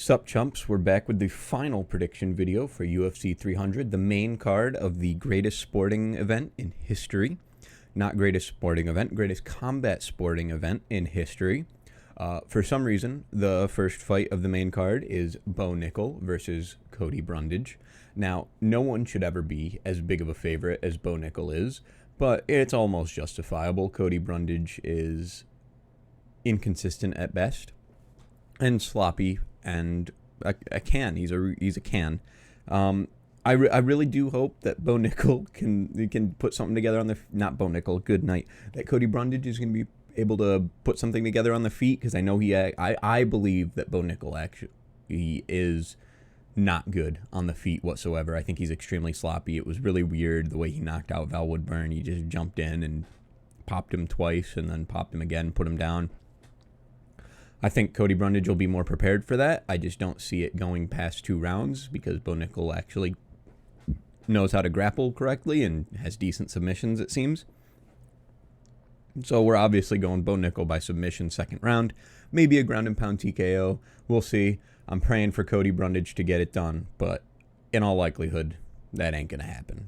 Sup chumps, we're back with the final prediction video for UFC 300, the main card of the greatest sporting event in history. Not greatest sporting event, greatest combat sporting event in history. For some reason, the first fight of the main card is Bo Nickal versus Cody Brundage. Now, no one should ever be as big of a favorite as Bo Nickal is, but it's almost justifiable. Cody Brundage is inconsistent at best and sloppy, and a can. He's a can. I really do hope that Bo Nickal can put something together on the not Bo Nickal. Good night. That Cody Brundage is going to be able to put something together on the feet, because I know I believe that Bo Nickal actually is not good on the feet whatsoever. I think he's extremely sloppy. It was really weird the way he knocked out Val Woodburn. He just jumped in and popped him twice and then popped him again, put him down. I think Cody Brundage will be more prepared for that. I just don't see it going past 2 rounds because Bo Nickal actually knows how to grapple correctly and has decent submissions, it seems. So we're obviously going Bo Nickal by submission second round. Maybe a ground and pound TKO. We'll see. I'm praying for Cody Brundage to get it done, but in all likelihood, that ain't going to happen.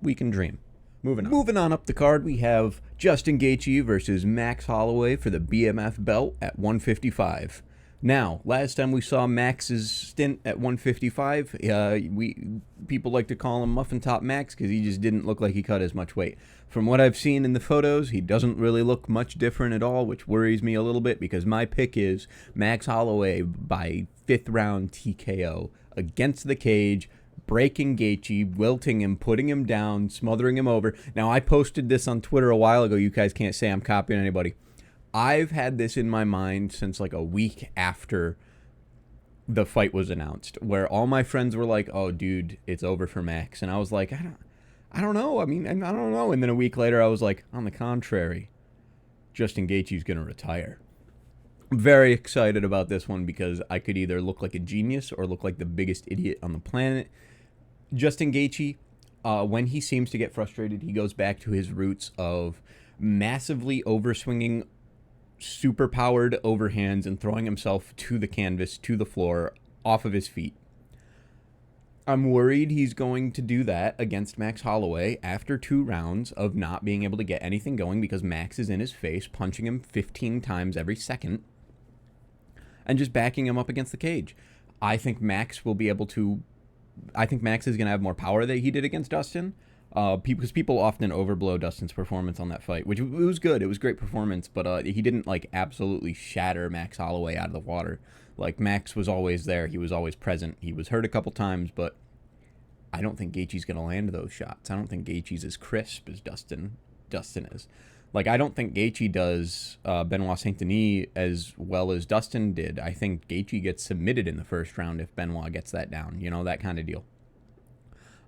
We can dream. Moving on up the card, we have Justin Gaethje versus Max Holloway for the BMF belt at 155. Now, last time we saw Max's stint at 155, people like to call him Muffin Top Max because he just didn't look like he cut as much weight. From what I've seen in the photos, he doesn't really look much different at all, which worries me a little bit because my pick is Max Holloway by 5th round TKO against the cage, breaking Gaethje, wilting him, putting him down, smothering him over. Now, I posted this on Twitter a while ago. You guys can't say I'm copying anybody. I've had this in my mind since like a week after the fight was announced, where all my friends were like, "Oh, dude, it's over for Max," and I was like, "I don't know. I mean, I don't know." And then a week later, I was like, "On the contrary, Justin Gaethje's gonna retire." I'm very excited about this one because I could either look like a genius or look like the biggest idiot on the planet. Justin Gaethje, when he seems to get frustrated, he goes back to his roots of massively overswinging, super-powered overhands and throwing himself to the canvas, to the floor, off of his feet. I'm worried he's going to do that against Max Holloway after 2 rounds of not being able to get anything going because Max is in his face, punching him 15 times every second, and just backing him up against the cage. I think Max is going to have more power than he did against Dustin. Because people often overblow Dustin's performance on that fight, which it was good. It was a great performance, but he didn't like absolutely shatter Max Holloway out of the water. Like, Max was always there. He was always present. He was hurt a couple times, but I don't think Gaethje's going to land those shots. I don't think Gaethje's as crisp as Dustin is. Like, I don't think Gaethje does Benoit Saint-Denis as well as Dustin did. I think Gaethje gets submitted in the first round if Benoit gets that down. You know, that kind of deal.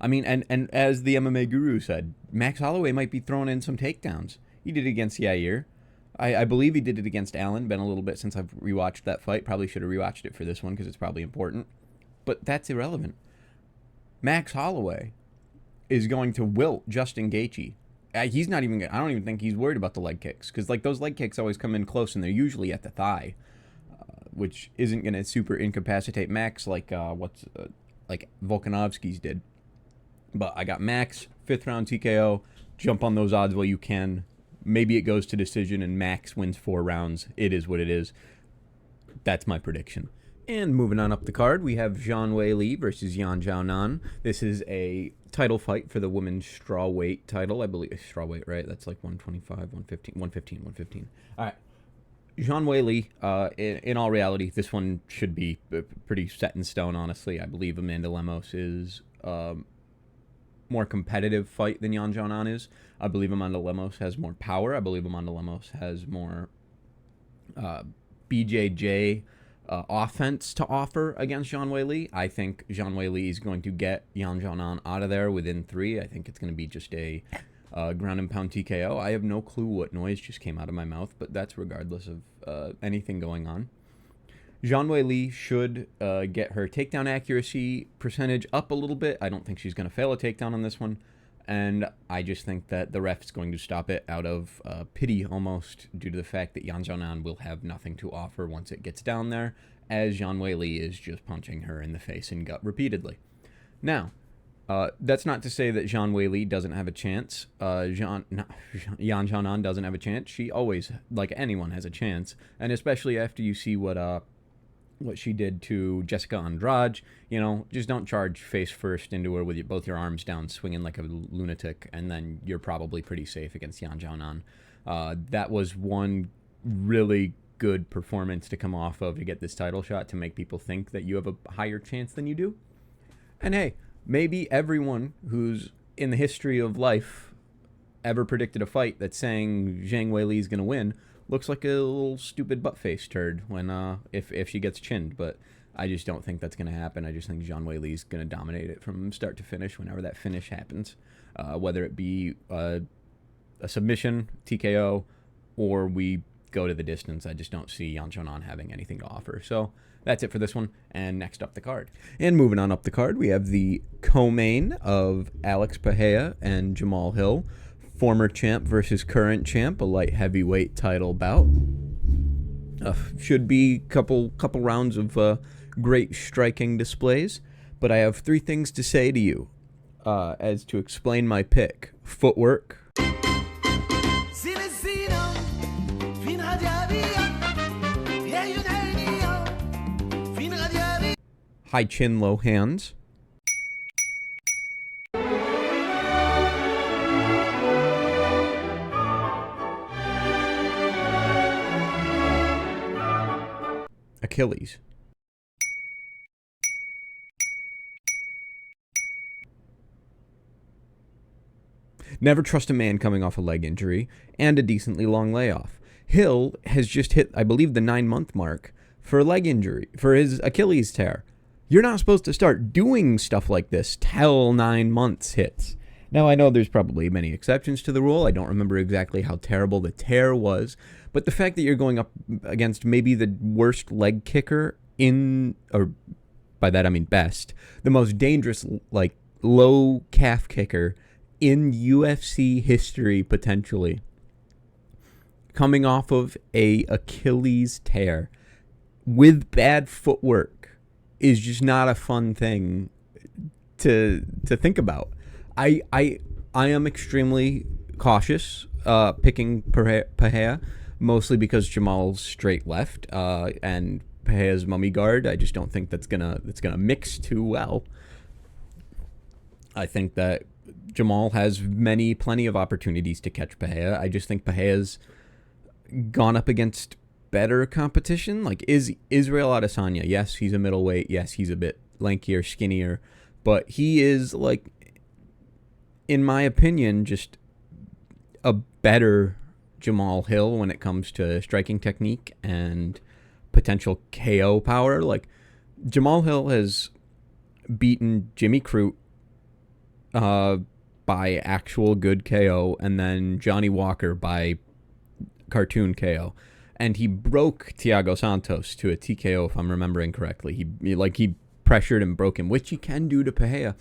I mean, and as the MMA guru said, Max Holloway might be throwing in some takedowns. He did it against Yair. I believe he did it against Allen. Been a little bit since I've rewatched that fight. Probably should have rewatched it for this one because it's probably important. But that's irrelevant. Max Holloway is going to wilt Justin Gaethje. He's not even. I don't even think he's worried about the leg kicks because like those leg kicks always come in close and they're usually at the thigh, which isn't going to super incapacitate Max like like Volkanovski's did. But I got Max, 5th round TKO. Jump on those odds while you can. Maybe it goes to decision and Max wins 4 rounds. It is what it is. That's my prediction. And moving on up the card, we have Weili versus Xiaonan. This is a title fight for the women's strawweight title. I believe strawweight, right? That's like 125, 115. All right. Weili, in all reality, this one should be pretty set in stone, honestly. I believe Amanda Lemos is more competitive fight than Xiaonan is. I believe Amanda Lemos has more power. I believe Amanda Lemos has more BJJ offense to offer against Weili. I think Weili is going to get Xiaonan out of there within 3. I think it's going to be just a ground and pound TKO. I have no clue what noise just came out of my mouth, but that's regardless of anything going on. Weili should get her takedown accuracy percentage up a little bit. I don't think she's going to fail a takedown on this one. And I just think that the ref's going to stop it out of pity almost due to the fact that Xiaonan will have nothing to offer once it gets down there. as Zhang Weili is just punching her in the face and gut repeatedly. Now, that's not to say that Zhang Weili doesn't have a chance. Yan Xiaonan doesn't have a chance. She always, like anyone, has a chance, and especially after you see what she did to Jessica Andrade. You know, just don't charge face first into her with both your arms down, swinging like a lunatic, and then you're probably pretty safe against Yan Xiaonan. That was one really good performance to come off of to get this title shot, to make people think that you have a higher chance than you do. And hey, maybe everyone who's in the history of life ever predicted a fight that's saying Zhang Weili is going to win looks like a little stupid butt-faced turd when if she gets chinned. But I just don't think that's going to happen. I just think Zhang Weili is going to dominate it from start to finish whenever that finish happens, whether it be a submission, TKO, or we go to the distance. I just don't see Yan Xiaonan having anything to offer. So that's it for this one. And next up the card. And moving on up the card, we have the co-main of Alex Pereira and Jamahal Hill. Former champ versus current champ, a light heavyweight title bout. Should be couple rounds of great striking displays. But I have 3 things to say to you as to explain my pick. Footwork. High chin, low hands. Achilles. Never trust a man coming off a leg injury and a decently long layoff. Hill has just hit, I believe, the 9-month mark for a leg injury, for his Achilles tear. You're not supposed to start doing stuff like this till 9 months hits. Now, I know there's probably many exceptions to the rule. I don't remember exactly how terrible the tear was. But the fact that you're going up against maybe the worst leg kicker in, or by that I mean best, the most dangerous, like, low calf kicker in UFC history, potentially, coming off of a Achilles tear with bad footwork, is just not a fun thing to think about. I am extremely cautious picking Pereira, mostly because Jamal's straight left and Pereira's mummy guard. I just don't think that's gonna mix too well. I think that Jamahal has plenty of opportunities to catch Pereira. I just think Pereira's gone up against better competition. Like, is Israel Adesanya? Yes, he's a middleweight. Yes, he's a bit lankier, skinnier, but he is, like, in my opinion, just a better Jamahal Hill when it comes to striking technique and potential KO power. Like, Jamahal Hill has beaten Jimmy Crute by actual good KO, and then Johnny Walker by cartoon KO. And he broke Thiago Santos to a TKO, if I'm remembering correctly. He pressured and broke him, which he can do to Pereira.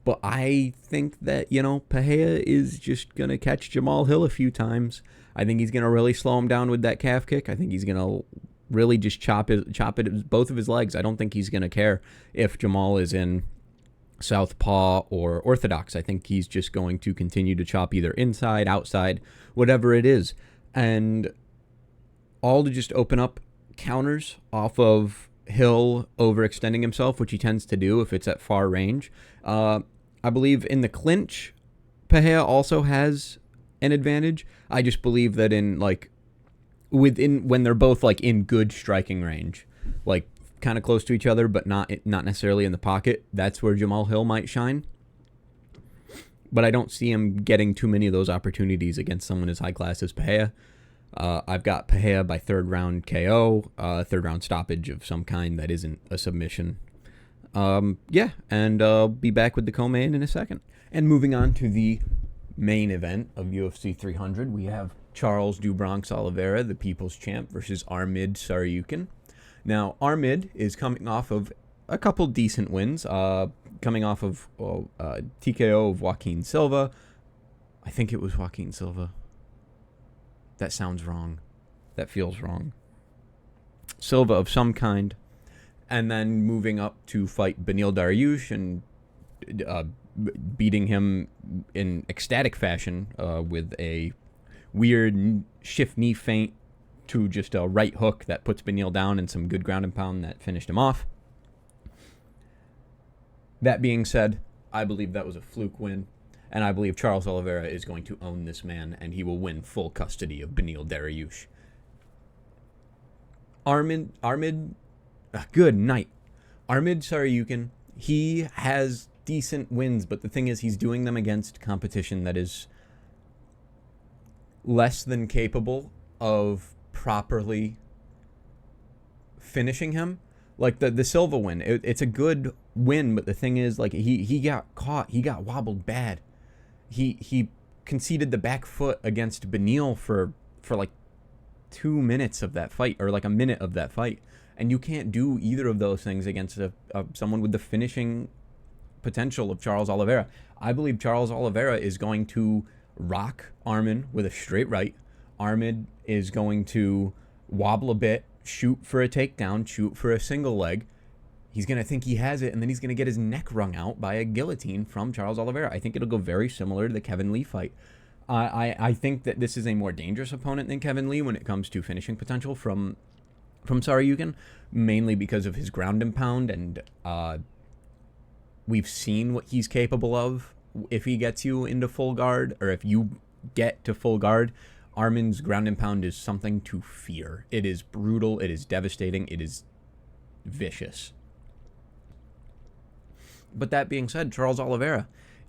But I think that, Pereira is just going to catch Jamahal Hill a few times. I think he's going to really slow him down with that calf kick. I think he's going to really just chop it both of his legs. I don't think he's going to care if Jamahal is in southpaw or orthodox. I think he's just going to continue to chop either inside, outside, whatever it is. And all to just open up counters off of Hill overextending himself, which he tends to do if it's at far range. I believe in the clinch, Pereira also has an advantage. I just believe that when they're both like in good striking range, like kind of close to each other, but not necessarily in the pocket, that's where Jamahal Hill might shine. But I don't see him getting too many of those opportunities against someone as high class as Pereira. I've got Pereira by 3rd round KO, 3rd round stoppage of some kind that isn't a submission. And I'll be back with the co-main in a second. And moving on to the main event of UFC 300, we have Charles do Bronx Oliveira, the People's Champ, versus Armid Tsarukyan. Now, Armid is coming off of a couple decent wins, coming off of TKO of Joaquin Silva. I think it was Joaquin Silva. That sounds wrong. That feels wrong. Silva of some kind. and then moving up to fight Beneil Dariush and beating him in ecstatic fashion with a weird shift knee feint to just a right hook that puts Beneil down and some good ground and pound that finished him off. That being said, I believe that was a fluke win, and I believe Charles Oliveira is going to own this man, and he will win full custody of Beneil Dariush. Armid, good night. Armid Tsarukyan, he has decent wins, but the thing is, he's doing them against competition that is less than capable of properly finishing him. Like the Silva win, it's a good win, but the thing is, like, he got caught, he got wobbled bad. He conceded the back foot against Beneil for like 2 minutes of that fight, or like a minute of that fight, and you can't do either of those things against someone with the finishing potential of Charles Oliveira. I believe Charles Oliveira is going to rock Armid with a straight right. Armid is going to wobble a bit, shoot for a takedown, shoot for a single leg. He's going to think he has it, and then he's going to get his neck wrung out by a guillotine from Charles Oliveira. I think it'll go very similar to the Kevin Lee fight. I think that this is a more dangerous opponent than Kevin Lee when it comes to finishing potential from Tsarukyan, mainly because of his ground and pound, and we've seen what he's capable of if he gets you into full guard, or if you get to full guard. Armin's ground and pound is something to fear. It is brutal. It is devastating. It is vicious. But that being said, Charles Oliveira,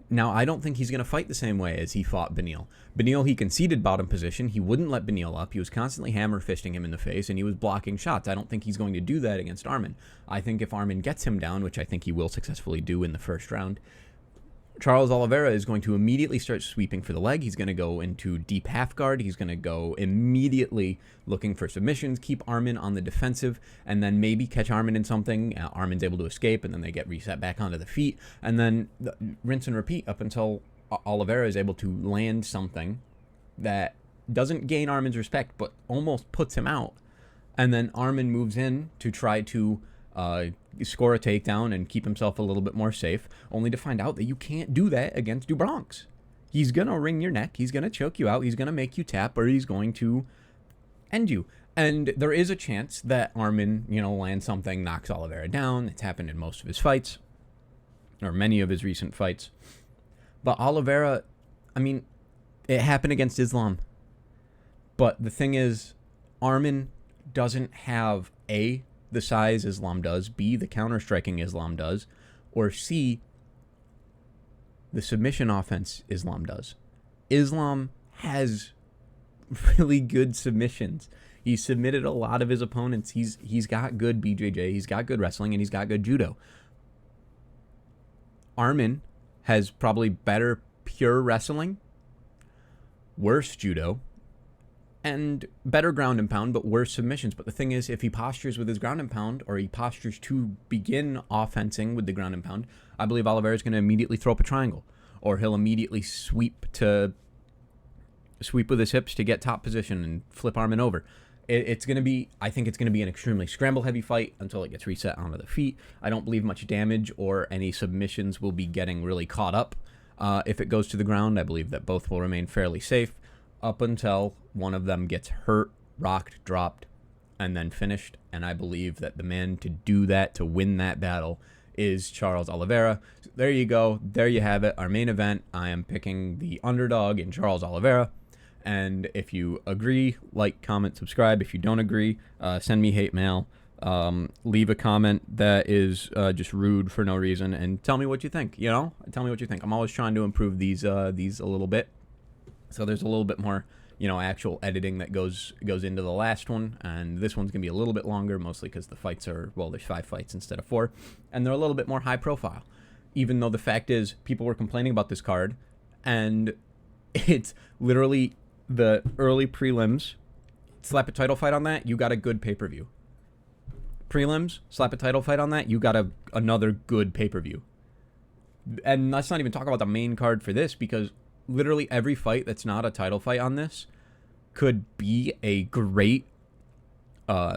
now I don't think he's going to fight the same way as he fought Beneil. Beneil, he conceded bottom position. He wouldn't let Beneil up. He was constantly hammer fisting him in the face, and he was blocking shots. I don't think he's going to do that against Armid. I think if Armid gets him down, which I think he will successfully do in the first round, Charles Oliveira is going to immediately start sweeping for the leg. He's going to go into deep half guard. He's going to go immediately looking for submissions, keep Armid on the defensive, and then maybe catch Armid in something. Armin's able to escape, and then they get reset back onto the feet, and then rinse and repeat up until Oliveira is able to land something that doesn't gain Armin's respect, but almost puts him out. And then Armid moves in to try to score a takedown and keep himself a little bit more safe, only to find out that you can't do that against do Bronx. He's going to wring your neck, he's going to choke you out, he's going to make you tap, or he's going to end you. And there is a chance that Armid, lands something, knocks Oliveira down. It's happened in most of his fights, or many of his recent fights. But Oliveira, it happened against Islam. But the thing is, Armid doesn't have A, the size Islam does, B, the counter-striking Islam does, or C, the submission offense Islam does. Islam has really good submissions. He's submitted a lot of his opponents. He's got good BJJ, he's got good wrestling, and he's got good judo. Armid has probably better pure wrestling, worse judo, and better ground and pound, but worse submissions. But the thing is, if he postures with his ground and pound, or he postures to begin offensing with the ground and pound, I believe Oliveira is going to immediately throw up a triangle, or he'll immediately sweep with his hips to get top position and flip Armid over. It's going to be, I think it's going to be an extremely scramble-heavy fight until it gets reset onto the feet. I don't believe much damage or any submissions will be getting really caught up. If it goes to the ground, I believe that both will remain fairly safe up until one of them gets hurt, rocked, dropped, and then finished. And I believe that the man to do that, to win that battle, is Charles Oliveira. So there you go. There you have it. Our main event. I am picking the underdog in Charles Oliveira. And if you agree, like, comment, subscribe. If you don't agree, send me hate mail. Leave a comment that is just rude for no reason, and tell me what you think. Tell me what you think. I'm always trying to improve these a little bit. So there's a little bit more, actual editing that goes into the last one, and this one's going to be a little bit longer, mostly because the fights are, there's 5 fights instead of 4, and they're a little bit more high profile, even though the fact is people were complaining about this card, and it's literally the early prelims. Slap a title fight on that, you got a good pay-per-view. Prelims, slap a title fight on that, you got another good pay-per-view. And let's not even talk about the main card for this, because literally every fight that's not a title fight on this could be a great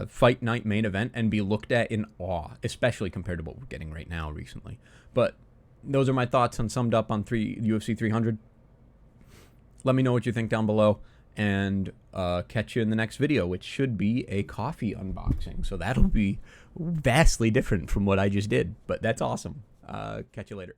fight night main event and be looked at in awe, especially compared to what we're getting right now recently. But those are my thoughts on summed up on UFC 300. Let me know what you think down below, and catch you in the next video, which should be a coffee unboxing. So that'll be vastly different from what I just did, but that's awesome. Catch you later.